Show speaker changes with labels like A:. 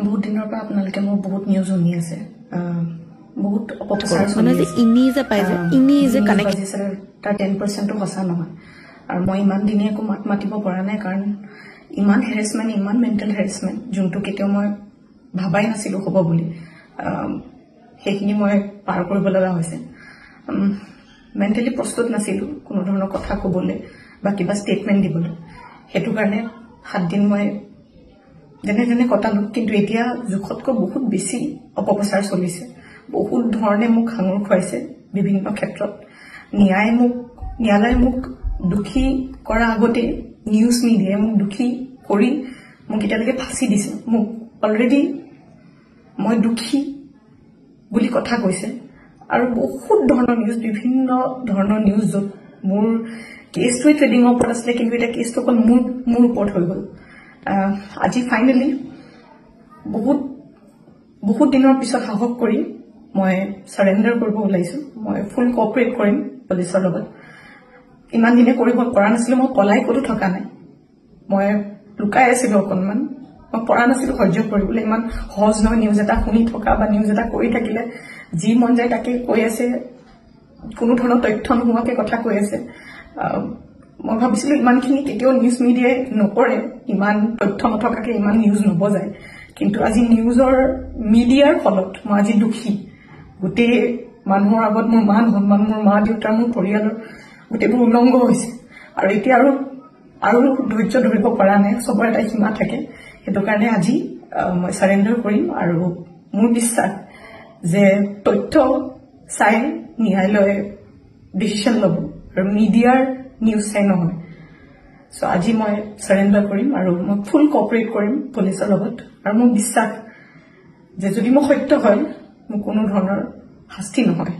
A: বহুত দিনৰ পৰা আপোনালোকে মোৰ বহুত নিউজ শুনি আছে বহুত অপপ্ৰচাৰ
B: মানে যে ইনি যে পাই যে ইনি যে কানেক্ট
A: তাৰ 10% সঁচা নহয় আৰু মই ইমান দিনে একো মাত মাতিব পৰা নাই কাৰণ ইমান হেৰেছমেণ্ট ইমান মেণ্টেল হেৰেছমেণ্ট যোনটো কেতিয়াও মই ভাবাই নাছিলো হ'ব বুলি সেইখিনি মই পাৰ কৰিব লগা হৈছে মেণ্টেলি প্ৰস্তুত নাছিলো কোনো ধৰণৰ কথা ক'বলৈ বা কিবা ষ্টেটমেণ্ট দিবলৈ সেইটো কাৰণে 7 দিন মই যেনে কটালো কিন্তু এতিয়া জোখতকৈ বহুত বেছি অপপ্ৰচাৰ চলিছে বহুত ধৰণে মোক সাঙুৰ খুৱাইছে বিভিন্ন ক্ষেত্ৰত ন্যায়ালয়ে মোক দুখী কৰা আগতে নিউজ মিডিয়াই মোক দুখী কৰি মোক এতিয়ালৈকে ফাঁচি দিছে মোক অলৰেডি মই দুখী বুলি কথা কৈছে আৰু বহুত ধৰণৰ নিউজ বিভিন্ন ধৰণৰ নিউজ য'ত মোৰ কেছটোৱে ট্ৰেডিঙৰ ওপৰত আছিলে কিন্তু এতিয়া কেছটো অকল মোৰ ওপৰত হৈ গ'ল আজি ফাইনেলি বহুত দিনৰ পিছত সাহস কৰি মই সাৰেণ্ডাৰ কৰিব ওলাইছো মই ফুল কোঅপাৰেট কৰিম পুলিচৰ লগত ইমান দিনে কৰিব পৰা নাছিলো মই পলাই ক'তো থকা নাই মই লুকাই আছিলো অকণমান মই পৰা নাছিলো সহ্য কৰিবলৈ ইমান সহজ নহয় নিউজ এটা শুনি থকা বা নিউজ এটা কৰি থাকিলে যি মন যায় তাকে কৈ আছে কোনো ধৰণৰ তথ্য নোহোৱাকে কথা কৈ আছে মই ভাবিছিলো ইমানখিনি কেতিয়াও নিউজ মিডিয়াই নকৰে ইমান তথ্য নথকাকে ইমান নিউজ নবজায় কিন্তু আজি নিউজৰ মিডিয়াৰ ফলত মই আজি দুখী গোটেই মানুহৰ আগত মোৰ মান সন্মান মোৰ মা দেউতা মোৰ পৰিয়ালৰ গোটেইবোৰ উলংঘ হৈছে আৰু এতিয়া আৰু ধৈৰ্য ধৰিব পৰা নাই চবৰে এটা সীমা থাকে সেইটো কাৰণে আজি মই সাৰেণ্ডাৰ কৰিম আৰু মোৰ বিশ্বাস যে তথ্য চাই ন্যায়ালয়ে ডিচিশন ল'ব আৰু মিডিয়াৰ নিউজ চাই নহয় সো আজি মই সাৰেণ্ডাৰ কৰিম আৰু মই ফুল কোঅপাৰেট কৰিম পুলিচৰ লগত আৰু মোৰ বিশ্বাস যে যদি মই সত্য হয় মোৰ কোনো ধৰণৰ শাস্তি নহয়